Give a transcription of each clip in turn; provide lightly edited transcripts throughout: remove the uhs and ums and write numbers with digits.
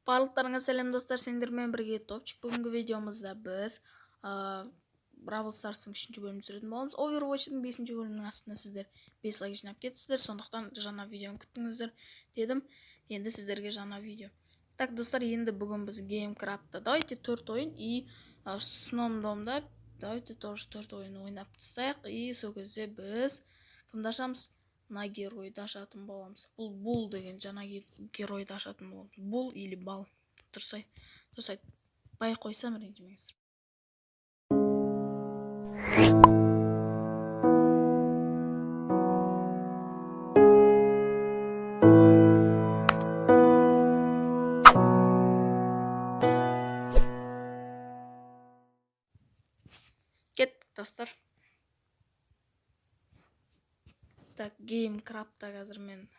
Барлықтарыңа сәлем достар, сендермен бірге топчик. Бүгінгі видеомызда біз Brawl Stars'ың 3-ші бөлімін түсіретін боламыз. Overwatch'ың 5-ші бөлімінің астына сіздер 5 лайк жинап кетсіздер, сондықтан жаңа видеоны күттіңіздер дедім. Енді сіздерге жаңа видео. Так, достар, енді бүгін біз GameCraft'та давайте 4 ойын и Snowdom'да давайте тоже 4 ойын ойнап тастайық. И сол кезде біз кімді ашамыз? Мына геройды ашатын боламыз. Бұл деген жаңа геройды ашатын боламыз. Бұл или бал. Дұрыс бай қойсам ренжімеңіздер. Кеттік, достар. Так, GameCraft'та қазір мен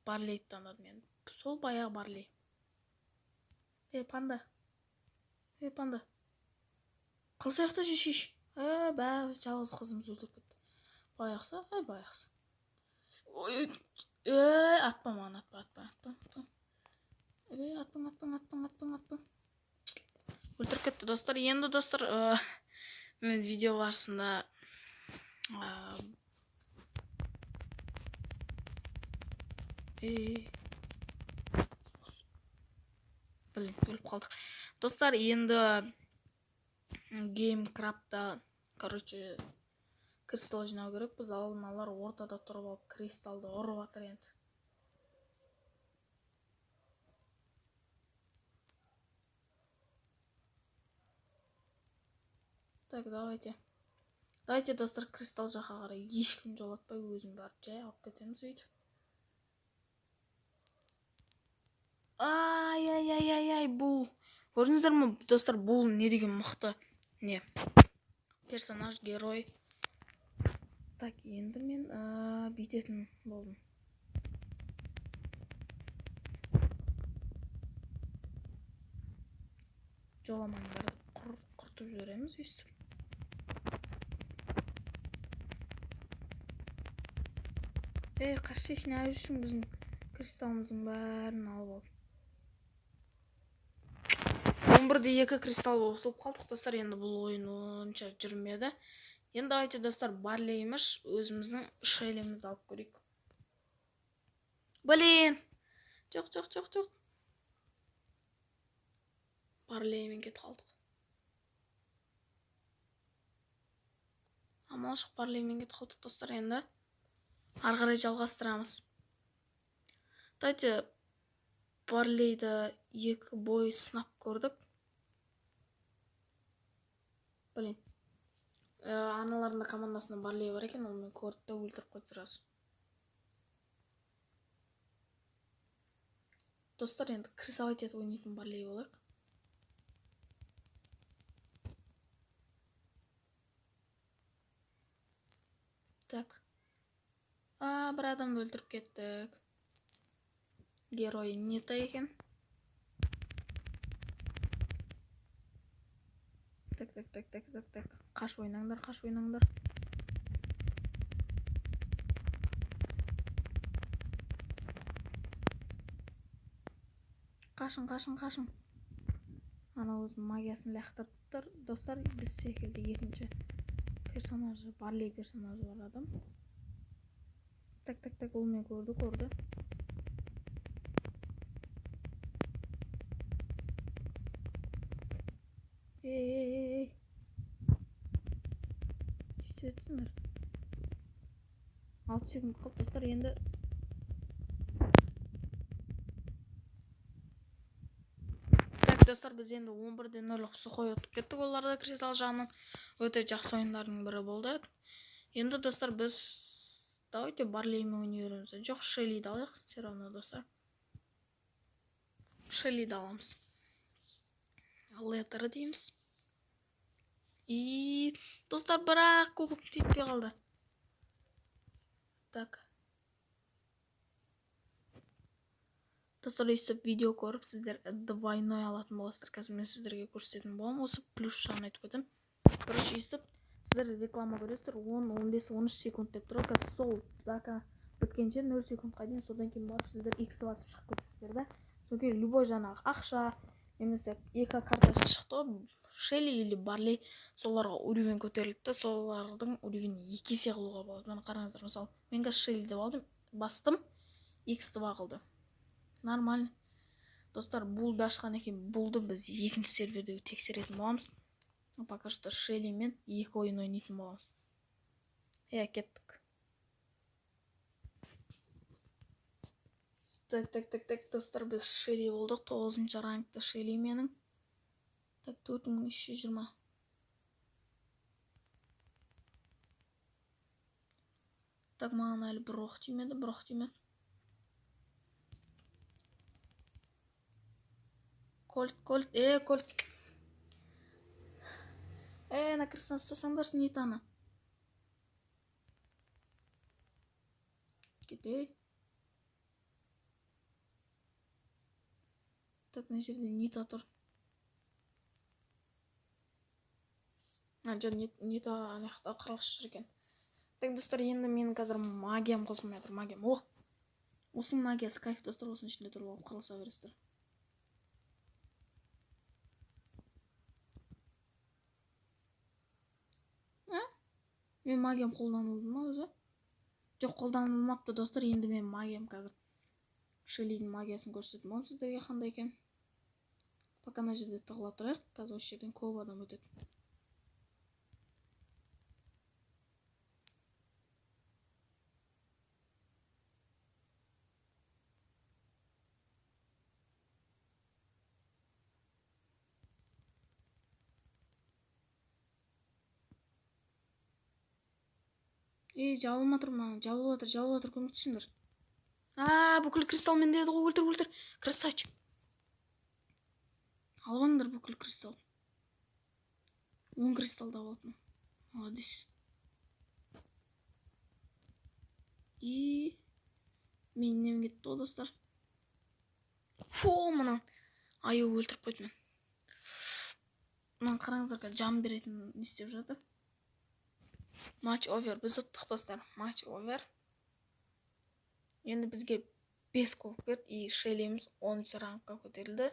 Барлейді таныдым. Мен сол баяғы Барлей. Панда. Қылсаяқта жешеш. Жалғыз қызымыз өлтіріп кетті. Баяқса. Атпа маған, атпа. Атпаң. Өлтіріп кетті, достар. Енді, достар, мен видео барысында өліп қалдық. Достар, енді GameCraft'та, кристалл жинау керек. Біз алдын-алар ортада тұрып алып, кристаллды ұрып атыр енді. Так, давайте. Давайте, достар, кристалл жаққа қарай ешкім жолатпай өзім барып жай алып кетеміз өйтіп. Бұл. Көрдіңіздер ме, достар, бұл не деген мықты. Не? Персонаж, герой. Так, енді мен бүйтетін болдым. Жоламаңдар, құртып жібереміз өйстіп. Қарсы ішіне әуіз үшін біздің кристаллымыздың бәрін алып алып. 11-де 2 кристалл болып қалдық, достар. Енді бұл ойын онша жүрмеді. Енді давайте, достар, Барлейміш өзіміздің шелемізді алып көрейік. Блин! Жоқ. Барлеймен кет қалдық. Амал жоқ, Барлеймен кет қалдық, достар. Енді арғарай жалғастырамыз. Давайте Барлейді 2 бой сынап көрдік. Блин. Аналарында командасында Барлей бар екен, ол мен көрді өлтіріп қойды сразу. Достар, енді крысовать етіп ойнайтын Барлей болайық. Так. Бір адамды өлтіріп кеттік. Герой Нита екен. Так. Қаш ойнаңдар. Қашын. Ана өзінің магиясын лақтырып тұр. Достар, біз секілді екінші персонажы, Барлей персонажы бар адам. Так, ол мен көрді. Жетсіңдер. 6 секунд қалды, достар. Енді так, достар, біз енді 11-де 0 сухой ұтып кеттік. Оларда кристалл жағының өте жақсы ойындардың бірі болды. Енді, достар, біз давайте Барлеймен ойнайық. Жоқ, Шеллиді алайық. Все равно, достар. Шеллиді аламыз. Леттеры дейміз. И, достар, бірақ көкіп теппей қалды. Так. Достар, өйстіп видео көріп, сіздер двойной алатын боласыздар. Қазір мен сіздерге көрсететін болам. Осы плюс жағын айтып кетем. Өйстіп, сіздер реклама көресіздер. 10, 15, 13 секунд деп тұрады. Қазір сол дака біткенше 0 секундқа дейін, содан кейін барып сіздер X басып шығып кетесіздер да. соке любой жаңағы ақша немесе екі картасы шықты ғой, Шелли или Барли, соларға уровень көтерілді да, солардың уровень 2 есе қылуға болады. Мына қараңыздар, мысалы мен қазір Шелли деп алдым, бастым, X2 қылды. Нормально. Достар, булды ашқан екен, булды біз екінші сервердегі тексеретін боламыз. Пока что Шелли мен екі ойын ойнайтын боламыз. Кеттік. Так, достар, біз Шелли болдық, 9-шы рангта Шелли менің. Так, 4320. Так, маған әлі бір оқ тимеді. Кольт. На крысан ұстасаңдаршы, не таны? Кетей. Так, мына жерде Нита тұр. Нита анаяқта қырылысып жүр екен. Так, достар, енді менің қазір магиям қосылмай жатыр. Магиям. Осының магиясы кайф, достар, осының ішінде тұрып алып қырылыса бересіздер. Мен магиям қолданылды ма өзі? Жоқ, қолданылмапты, достар. Енді мен магиям қазір Шеллидің магиясын көрсететін боламын сіздерге қандай екен. Пока мына жерде тығыла тұрайық. Қазір осы жерден көп адам өтеді. Жабылып жатыр, көмектесіңдер. Бүкіл кристалл менде еді ғой, өлтір. Красавчик. Албаңдар бүкіл кристалл. 10 кристалл да болатын. Молодец. Мен немен кетті ғой, достар. Мұны аю өлтіріп қойды мен. Мұнан қараңыздарға жан беретін не істеп жатыр. Матч овер. Біз ұттық, достар. Матч овер. Енді бізге 5 кубок берді. И Шеллиіміз 10-шы рангқа көтерілді.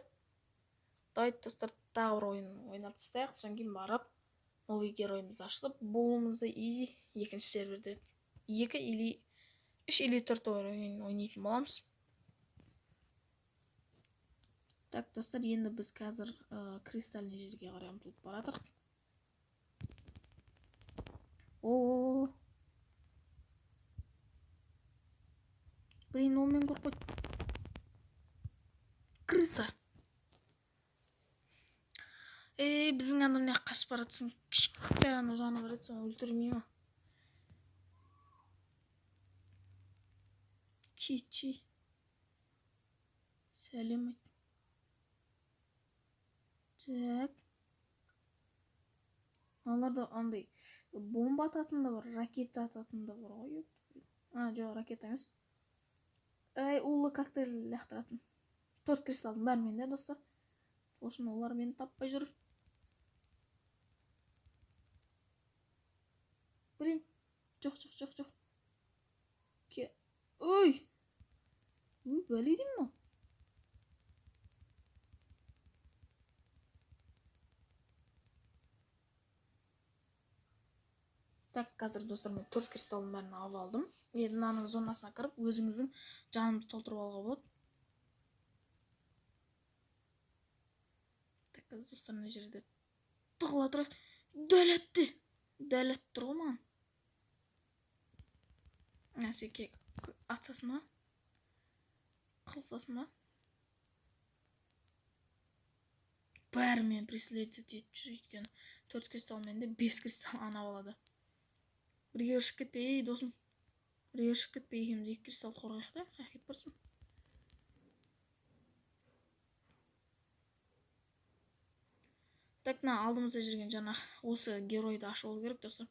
Давайте, достар, тағы бір ойын ойнап тастайық. Содан кейін барып, новый геройымыз ашылып, болуымызды изи екінші серверде 2 или 3 или 4 ойын ойнайтын боламыз. Так, достар, енді біз қазір кристаллный жерге қарай ұмтылып баратырық. Блин, ол мен қорқойды. Крыса. Біздің адамне қашып баратсың. Кішкентай ғана жаны бар еді, соны өлтірмей ма? Чичи. Сәлем айт. Так. Аларда андай бомба ататын да бар, ракета ататын да бар ғой. Жоқ, ракета емес. Улы коктейль лақтыратын. 4 кристалдың бәрі менде, достар. Сол үшін олар мені таппай жүр. Блин, жоқ. Ой, бәле деймін ма? Так, қазір, достар, мен 4 кристалдың бәрін алып алдым. Енді мынаның зонасына кіріп, өзіңіздің жанымды толтырып алуға болады. Так, достар, мына жерде тығыла тұрайық. Дәлет тұр ғой маған. Әсеке атсасын ма? Қылсасын ма? Бәрі мен преследовать етіп жүр екен. 4 кристалл менде, 5 кристалл ана алады. Бірге ұшып кетпей, досым. Бірге ұшып кетпей, екеміз 2 кристалл қорғайықта, қақет барсын. Так, алдымызда жүрген жаңа осы геройды ашу ол керек, достар.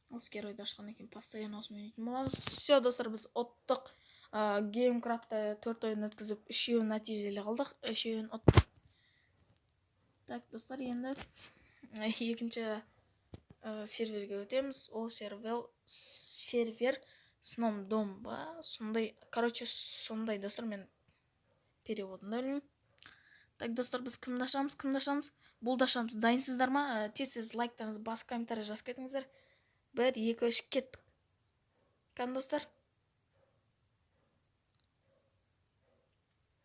Осы геройды ашқан екен, постоянно осымен өйтін боламыз. Все, достар, біз оттық. Геймкрафтта 4 ойын өткізіп, 3-еуін нәтижелі қылдық, 3-еуін оттық. Так, достар, енді екінші серверге өтеміз. Ол сервер Сном Дом ба? Сондай, достар, мен переводын да білмеймін. Так, достар, біз кімді ашамыз? Бұлды ашамыз. Дайынсыздар ма? Тез лайктарыңызды басып, комментарий жазып кетіңіздер. 1, 2, 3, кеттік. Кән, достар.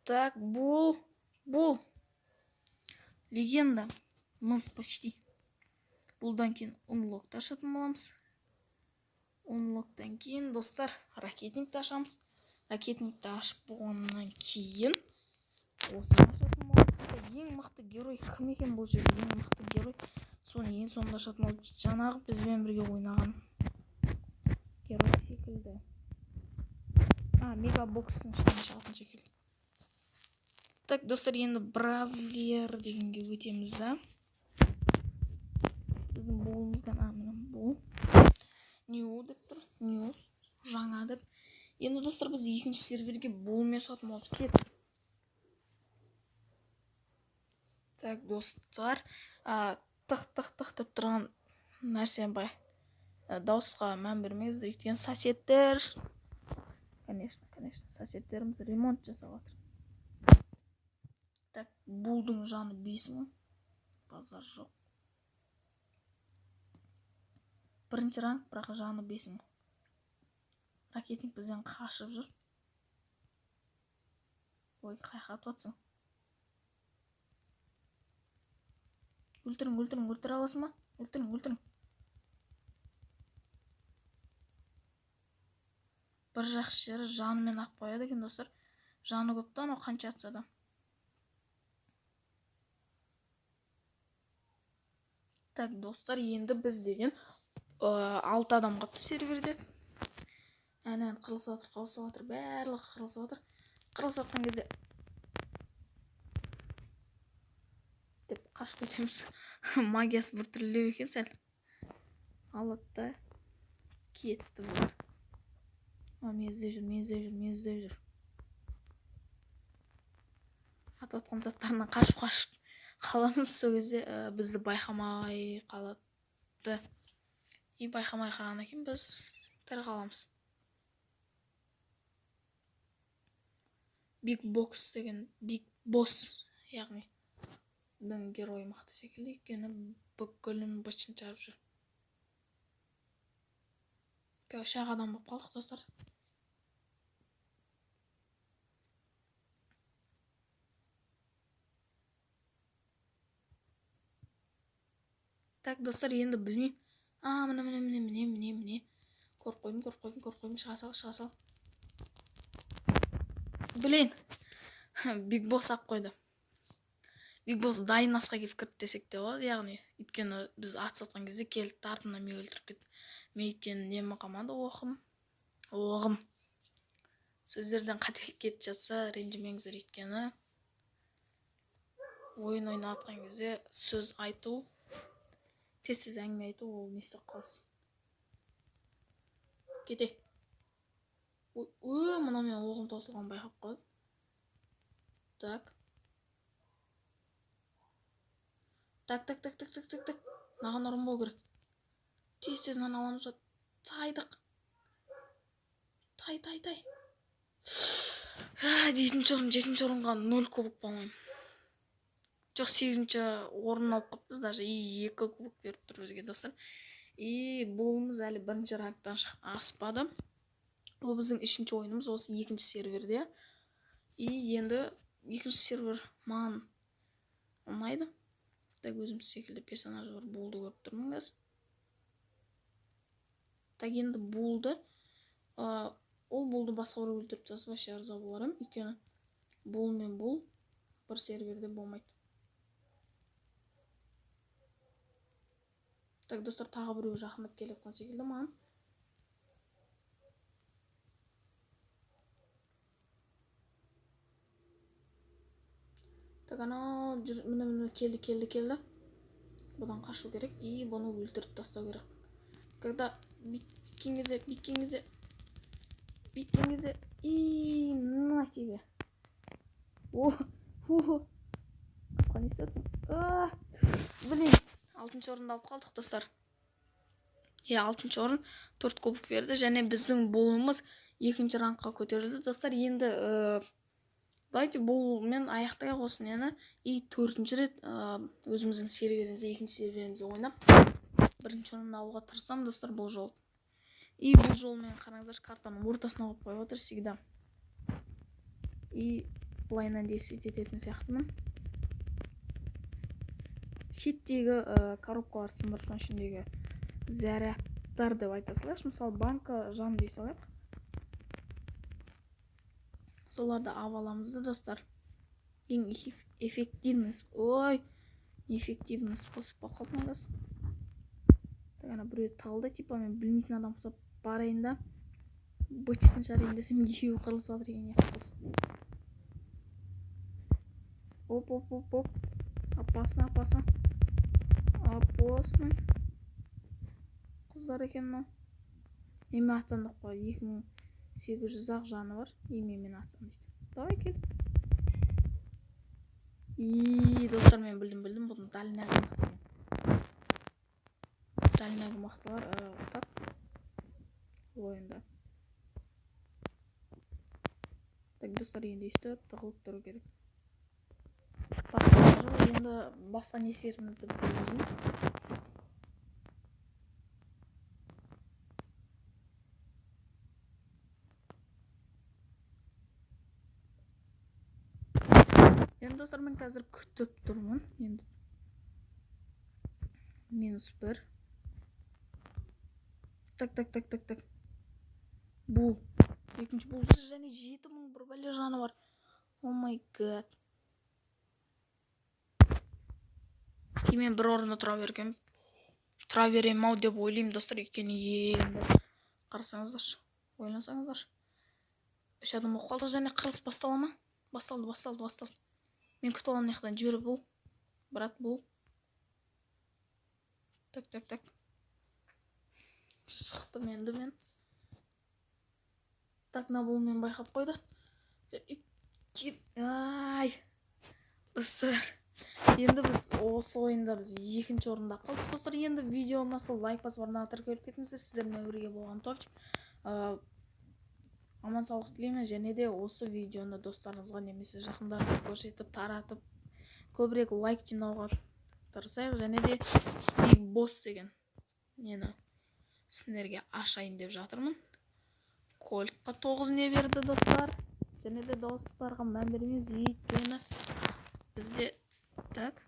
Так, бұл. Легенда. Мыз почти. Бұлдан кейін унлокты ашатын боламыз. Унлоктан кейін, достар, ракетникті ашамыз. Ракетникті ашып болғаннан кейін осыны ашатын боламыз. Ең мықты герой кім екен бұл жерде? Ең мықты герой. Соны ең соңында ашатын боламыз. Жаңағы бізбен бірге ойнаған герой секілді. Мегабокстың ішінен шығатын секілді. Так, достар, енді Бравлер дегенге өтеміз да. Біздің болымыздан амынан бол. New деп тұр. New. Жаңа деп. Енді, достар, біз екінші серверге болмен шығатын боламыз. Кет. Так, достар. Тық деп тұрған нәрсен бай. Дауысқа мән бермеңіздер. Өйткені соседтер. Конечно, соседтеріміз ремонт жасап жатыр. Так, бұлдың жаны 5000. Базар жоқ. Бірінші ранг, бірақ жаны 5000. Ракетник бізден қашып жүр. Ой, қайқатып атсың. Өлтірің, аласың ма? Өлтірің. Бір жақсы жері жанымен ақ қояды екен, достар. Жаны көпті, анау қанша атса да. Так, достар, енді біз деген 6 адам қапты серверде. Әнен қырылса отыр, барлығы қырылса отыр. Қырылса отқан кезде деп қашып кетеміз. Магиясы бір түрлі екен сәл. Алатта кетті бұлар. Мен іздеп жүр. Атып отқан заттарынан қашып қаламыз. Сол кезде бізді байқамай қалады. Байқамай қалған екен, біз тірі қаламыз. Big Boss, яғни біздің герой мықты секілді екені бүкілін бычын жарып жүр. Шақ адам болып қалдық, достар. Так, достар, енді білмеймін. Міне. Көріп қойдым. Шыға сал. Білейін. Big Boss ақ қойды. Big Boss дайын асқа кеп кірді десек те болады. Яғни, өйткені біз ат сатқан кезде келді артынан мен өлтіріп кетті. Мен өйткені немі қамады оғым. Сөздерден қателік кетіп жатса, ренжімеңіздер, өйткені ойын ойнатқан кезде сөз айту, тез әңгіме айту, ол несі қалсын. Кете. Мұна мен оғым тосылған байқап қойды. Так. Наған ұрын бол керек. Тез нан аламыз ба? Тайдық. Тай. 7-ші орынға 0 кубок болмайым. Жоқ, 8-ші орын алып қаппыз, даже 2 кубок беріп тұр бізге, достар. Болымыз әлі 1-ші рангтан аспады. Бұл біздің 3-ші ойынымыз, осы 2-ші серверде. Енді 2-ші сервер маған ұнайды. Так, өзім секілді персонажы бар, болды көріп тұрмыңыз. Так, енді болды. Ол болды басқа бір өлтіріп тастаса вообще арза боларым, өйткені бол мен бұл бір серверде болмайды. Так, достар, тағы біреу жақындап келіп жатқан секілді маған. Так, анау міне келді. Бұдан қашу керек, бұны өлтіріп тастау керек. Когда биткен кезде на тебе. Қасқан естетсің. Блин, 6-ші орында алып қалдық, достар. 6-ші орын 4 кубок берді, және біздің болымыз 2-ші рангқа көтерілді, достар. Енді Давайте бұл мен аяқтайық осы нені. И 4-ші рет өзіміздің серверімізде, 2-ші серверімізде ойнап бірінші орынды алуға тырысамын достар бұл жол. И бұл жол мен қараңыздар картаның ортасына қойып қойып отыр всегда. И былайынан действовать ететін сияқтымын. Шеттегі коробкалар сындырған ішіндегі зарядтар деп айта салайықшы. Мысалы банка жан дей салайық. Соларды аваламызды достар. Ең эффективный способ қалдым қыз. Ана біреу талды типа мен білмейтін адам құсап барайын да бычтың жарайын десем екеуі қырылысып жатыр екен қыз. Оп. Опасно. Опасно. Қыздар екен мынау. Еме атсандық қой. 2800 ақ жаны бар. Емемен атсам дейді. Давай кел. И достар мен білдім. Бұның дальнягі мақтылар. Так. Ойында. Так, достар енді өстіп тығылып тұру керек. Енді басқа не серімізді білмейміз. Енді достар мен қазір күтіп тұрмын. Енді -1. Так. Бұл. Екінші бұл және 7000 бір бәле жаны бар. О май гад. Мен бір орында тұра берем ау деп ойлаймын достар, өйткені енді қарасаңыздаршы, ойлансаңыздаршы. 3 адам оқып қалды және қырылыс бастала ма? Басталды. Мен күтіп аламын яқтан жібер бұл. Брат бұл. Так. Шықтым енді мен. Так, бұл мен байқап қойды. Ай. Достар. Енді біз осы ойында біз 2-ші орында қалдық. Достар, енді видео насыл лайк басып арнаға тіркеліп кетіңіздер. Сіздермен бірге болған топчик. Аман саулық тілеймін, және де осы видеоны достарыңызға немесе жақындарыңызға көрсетіп, таратып, көбірек лайк жинауға тырысайық, және де Big Boss деген нені сіздерге ашайын деп жатырмын. Кольтқа 9 не берді достар, және де достарға мән бермеңіз, өйткені бізде так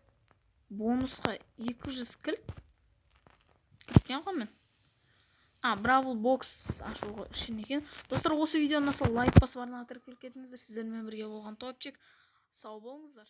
бонусқа 200 кілт кеткен ғой мен. Бравл бокс ашуға үшін екен. Достар, осы видеоны лайк басып арнаға тіркеліп кетіңіздер. Сіздермен бірге болған топчик. Сау болыңыздар.